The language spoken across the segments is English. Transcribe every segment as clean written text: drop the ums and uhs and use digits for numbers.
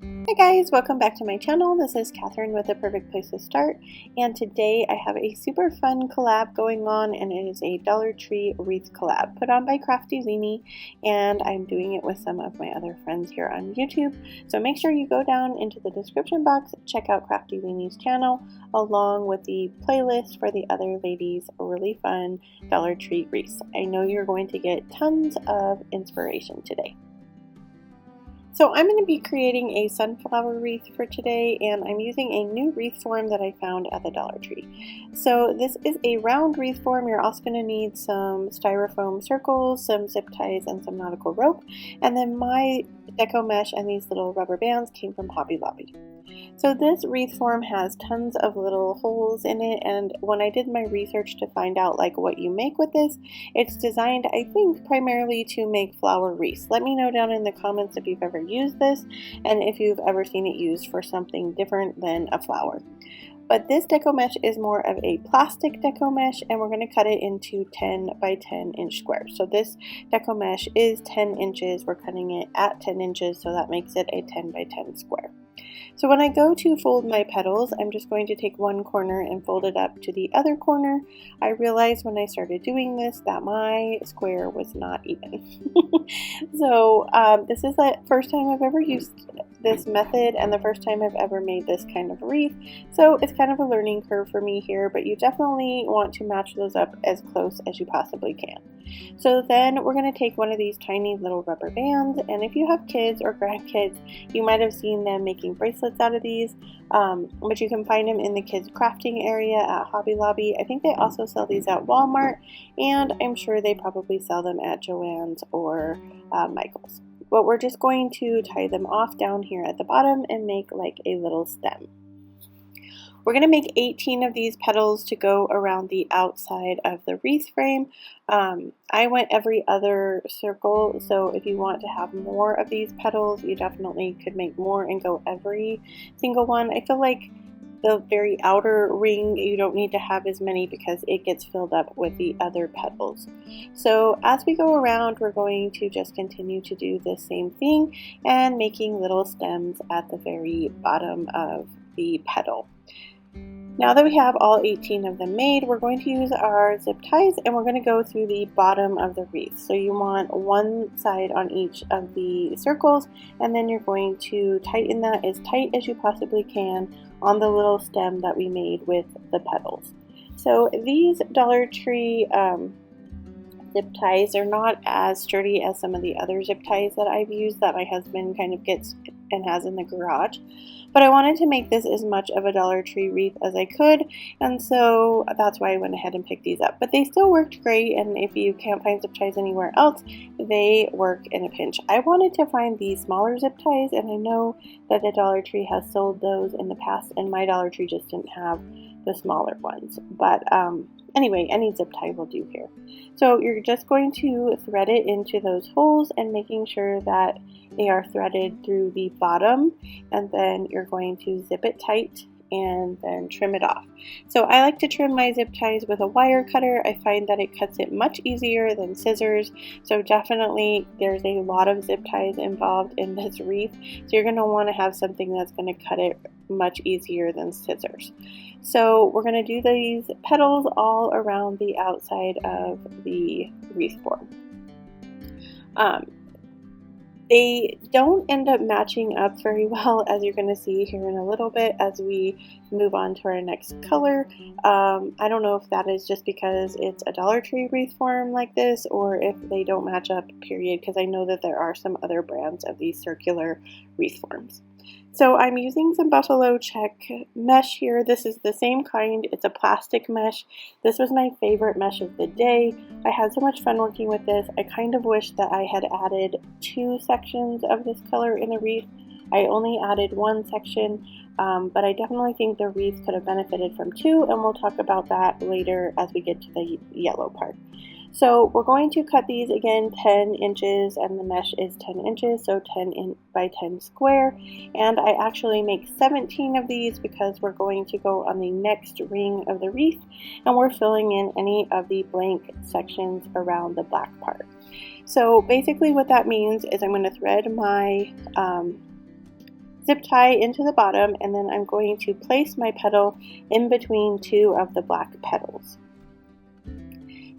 Hi guys, welcome back to my channel. This is Catherine with The Perfect Place to Start, and today I have a super fun collab going on, and it is a Dollar Tree wreath collab put on by Crafty Weenie, and I'm doing it with some of my other friends here on YouTube. So make sure you go down into the description box, check out Crafty Weenie's channel along with the playlist for the other ladies' really fun Dollar Tree wreaths. I know you're going to get tons of inspiration today. So I'm going to be creating a sunflower wreath for today, and I'm using a new wreath form that I found at the Dollar Tree. So this is a round wreath form. You're also going to need some styrofoam circles, some zip ties, and some nautical rope. And then my Deco mesh and these little rubber bands came from Hobby Lobby. So this wreath form has tons of little holes in it, and when I did my research to find out what you make with this, it's designed, I think, primarily to make flower wreaths. Let me know down in the comments if you've ever used this and if you've ever seen it used for something different than a flower. But this deco mesh is more of a plastic deco mesh, and we're going to cut it into 10 by 10 inch squares. So this deco mesh is 10 inches. We're cutting it at 10 inches, so that makes it a 10 by 10 square. So when I go to fold my petals, I'm just going to take one corner and fold it up to the other corner. I realized when I started doing this that my square was not even. So this is the first time I've ever used this method and the first time I've ever made this kind of wreath. So it's kind of a learning curve for me here, but you definitely want to match those up as close as you possibly can. So then we're going to take one of these tiny little rubber bands, and if you have kids or grandkids, you might have seen them making bracelets out of these, but you can find them in the kids crafting area at Hobby Lobby. I think they also sell these at Walmart, and I'm sure they probably sell them at Joann's or Michael's. But we're just going to tie them off down here at the bottom and make like a little stem. We're going to make 18 of these petals to go around the outside of the wreath frame. I went every other circle, so if you want to have more of these petals, you definitely could make more and go every single one. I feel like the very outer ring, you don't need to have as many because it gets filled up with the other petals. So as we go around, we're going to just continue to do the same thing and making little stems at the very bottom of the petal. Now that we have all 18 of them made, we're going to use our zip ties and we're going to go through the bottom of the wreath. So you want one side on each of the circles, and then you're going to tighten that as tight as you possibly can on the little stem that we made with the petals. So these Dollar Tree zip ties are not as sturdy as some of the other zip ties that I've used that my husband kind of gets and has in the garage. But I wanted to make this as much of a Dollar Tree wreath as I could, and so that's why I went ahead and picked these up. But they still worked great, and if you can't find zip ties anywhere else, they work in a pinch. I wanted to find these smaller zip ties, and I know that the Dollar Tree has sold those in the past, and my Dollar Tree just didn't have the smaller ones. But anyway, any zip tie will do here. So you're just going to thread it into those holes and making sure that they are threaded through the bottom, and then you're going to zip it tight and then trim it off. So I like to trim my zip ties with a wire cutter. I find that it cuts it much easier than scissors. So definitely there's a lot of zip ties involved in this wreath. So you're going to want to have something that's going to cut it much easier than scissors. So we're going to do these petals all around the outside of the wreath form. They don't end up matching up very well, as you're going to see here in a little bit as we move on to our next color. I don't know if that is just because it's a Dollar Tree wreath form like this, or if they don't match up, period, because I know that there are some other brands of these circular wreath forms. So I'm using some buffalo check mesh here. This is the same kind. It's a plastic mesh. This was my favorite mesh of the day. I had so much fun working with this. I kind of wish that I had added 2 sections of this color in the wreath. I only added 1 section, but I definitely think the wreath could have benefited from 2, and we'll talk about that later as we get to the yellow part. So we're going to cut these again 10 inches, and the mesh is 10 inches, so 10 by 10 square. And I actually make 17 of these because we're going to go on the next ring of the wreath, and we're filling in any of the blank sections around the black part. So basically what that means is I'm going to thread my zip tie into the bottom, and then I'm going to place my petal in between two of the black petals.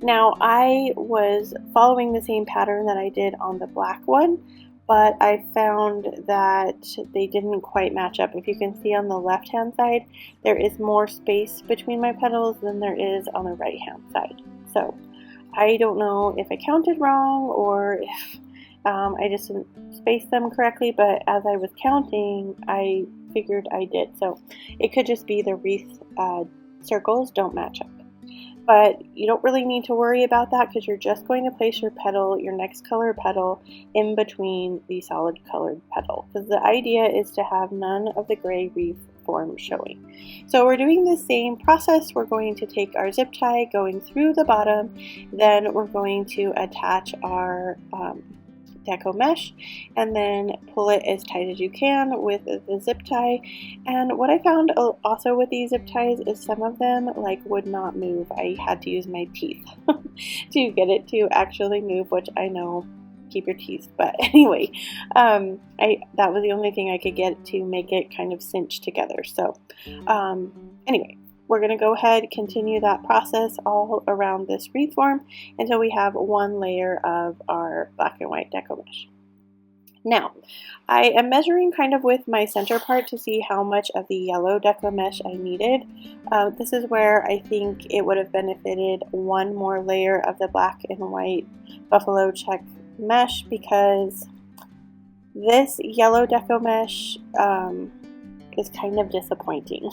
Now, I was following the same pattern that I did on the black one, but I found that they didn't quite match up. If you can see on the left hand side, there is more space between my petals than there is on the right hand side. So I don't know if I counted wrong or if I just didn't space them correctly, but as I was counting, I figured I did. So it could just be the wreath circles don't match up. But you don't really need to worry about that because you're just going to place your petal, your next color petal, in between the solid colored petal. Because the idea is to have none of the gray wreath form showing. So we're doing the same process. We're going to take our zip tie going through the bottom, then we're going to attach our Deco mesh and then pull it as tight as you can with the zip tie. And what I found also with these zip ties is some of them would not move. I had to use my teeth to get it to actually move, which I know, keep your teeth, but anyway, that was the only thing I could get to make it kind of cinch together. So anyway, we're going to go ahead, continue that process all around this wreath form until we have one layer of our black and white Deco mesh. Now, I am measuring kind of with my center part to see how much of the yellow Deco mesh I needed. This is where I think it would have benefited one more layer of the black and white buffalo check mesh, because this yellow Deco mesh is kind of disappointing.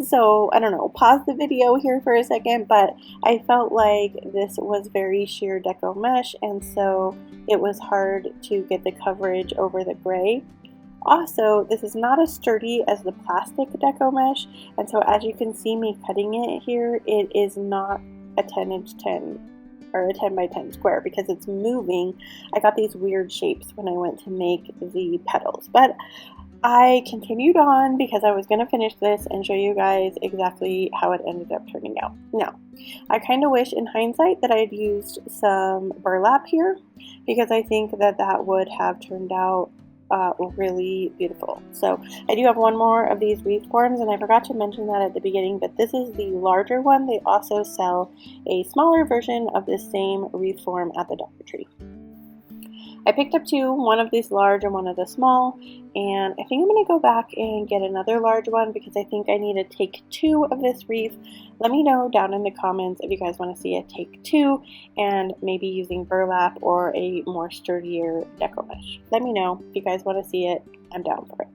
So I don't know, pause the video here for a second, but I felt like this was very sheer Deco mesh, and so it was hard to get the coverage over the gray. Also, this is not as sturdy as the plastic Deco mesh, and so as you can see me cutting it here, it is not a 10x10 or a 10 by 10 square because it's moving. I got these weird shapes when I went to make the petals, but I continued on because I was going to finish this and show you guys exactly how it ended up turning out. Now, I kind of wish in hindsight that I had used some burlap here, because I think that that would have turned out really beautiful. So I do have one more of these wreath forms, and I forgot to mention that at the beginning, but this is the larger one. They also sell a smaller version of the same wreath form at the Dollar Tree. I picked up two, one of these large and one of the small, and I think I'm going to go back and get another large one because I think I need to take two of this wreath. Let me know down in the comments if you guys want to see a take two and maybe using burlap or a more sturdier Deco mesh. Let me know if you guys want to see it. I'm down for it.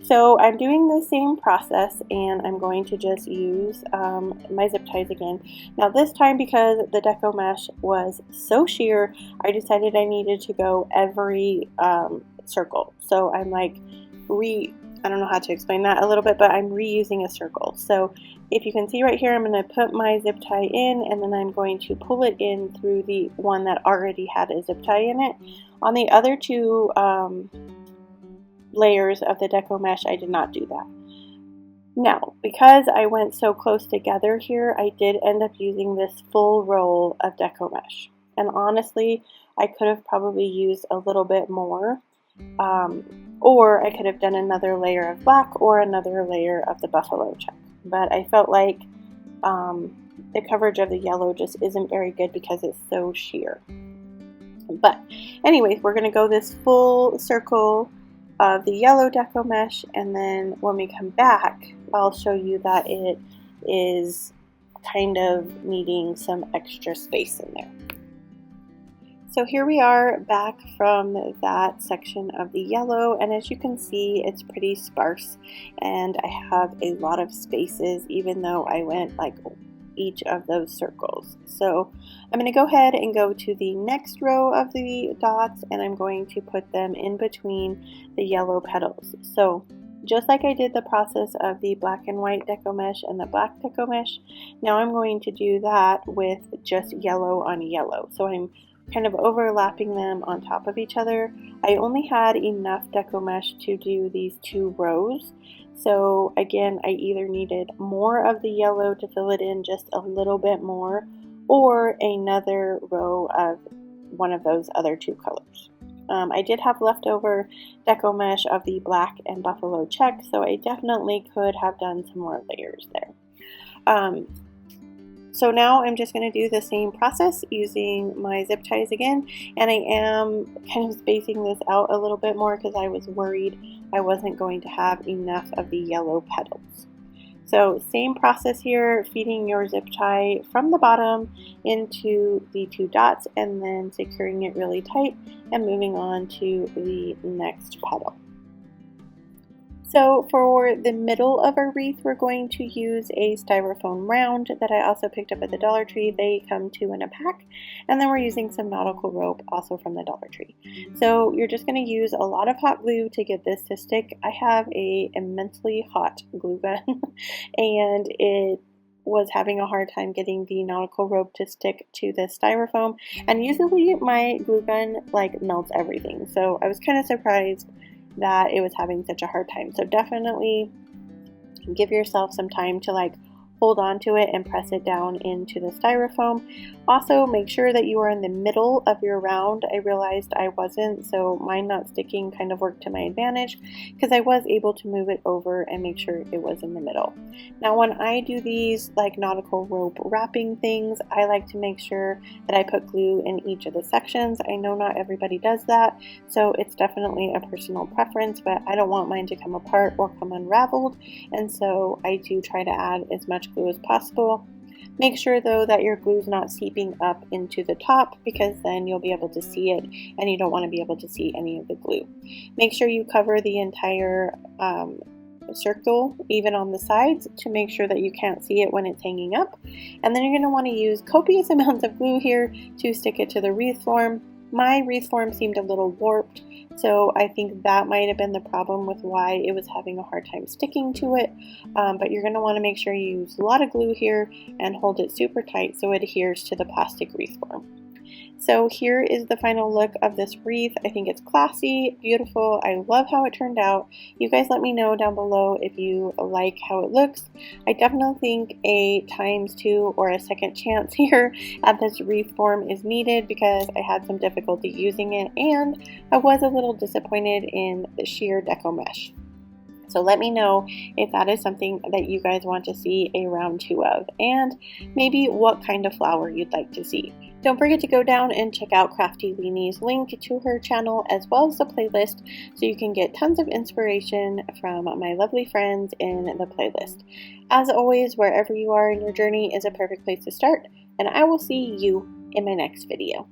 So I'm doing the same process, and I'm going to just use my zip ties again. Now this time, because the Deco mesh was so sheer, I decided I needed to go every circle. So I'm I don't know how to explain that a little bit, but I'm reusing a circle. So if you can see right here, I'm going to put my zip tie in, and then I'm going to pull it in through the one that already had a zip tie in it. On the other two layers of the Deco mesh, I did not do that. Now, because I went so close together here, I did end up using this full roll of Deco mesh. And honestly, I could have probably used a little bit more, or I could have done another layer of black or another layer of the buffalo check. But I felt like the coverage of the yellow just isn't very good because it's so sheer. But anyways, we're going to go this full circle of the yellow Deco mesh, and then when we come back, I'll show you that it is kind of needing some extra space in there. So here we are back from that section of the yellow, and as you can see, it's pretty sparse, and I have a lot of spaces even though I went each of those circles. So I'm going to go ahead and go to the next row of the dots, and I'm going to put them in between the yellow petals. So just like I did the process of the black and white Deco mesh and the black Deco mesh, now I'm going to do that with just yellow on yellow. So I'm kind of overlapping them on top of each other. I only had enough Deco mesh to do these two rows. So again, I either needed more of the yellow to fill it in just a little bit more, or another row of one of those other two colors. I did have leftover deco mesh of the black and buffalo check, so I definitely could have done some more layers there. So now I'm just going to do the same process using my zip ties again, and I am kind of spacing this out a little bit more because I was worried I wasn't going to have enough of the yellow petals. So same process here, feeding your zip tie from the bottom into the 2 dots and then securing it really tight and moving on to the next petal. So for the middle of our wreath, we're going to use a styrofoam round that I also picked up at the Dollar Tree. They come 2 in a pack. And then we're using some nautical rope also from the Dollar Tree. So you're just going to use a lot of hot glue to get this to stick. I have a immensely hot glue gun and it was having a hard time getting the nautical rope to stick to the styrofoam. And usually my glue gun like melts everything. So I was kind of surprised that it was having such a hard time. So definitely give yourself some time to like hold on to it and press it down into the styrofoam. Also, make sure that you are in the middle of your round. I realized I wasn't, so mine not sticking kind of worked to my advantage because I was able to move it over and make sure it was in the middle. Now, when I do these like nautical rope wrapping things, I like to make sure that I put glue in each of the sections. I know not everybody does that, so it's definitely a personal preference, but I don't want mine to come apart or come unraveled, and so I do try to add as much glue as possible. Make sure though that your glue is not seeping up into the top because then you'll be able to see it and you don't want to be able to see any of the glue. Make sure you cover the entire circle, even on the sides, to make sure that you can't see it when it's hanging up. And then you're going to want to use copious amounts of glue here to stick it to the wreath form. My wreath form seemed a little warped, so I think that might have been the problem with why it was having a hard time sticking to it. But you're going to want to make sure you use a lot of glue here and hold it super tight so it adheres to the plastic wreath form. So here is the final look of this wreath. I think it's classy, beautiful. I love how it turned out. You guys let me know down below if you like how it looks. I definitely think a ×2 or a second chance here at this wreath form is needed because I had some difficulty using it and I was a little disappointed in the sheer deco mesh. So let me know if that is something that you guys want to see a round 2 of, and maybe what kind of flower you'd like to see. Don't forget to go down and check out Crafty Leanie's link to her channel as well as the playlist so you can get tons of inspiration from my lovely friends in the playlist. As always, wherever you are in your journey is a perfect place to start, and I will see you in my next video.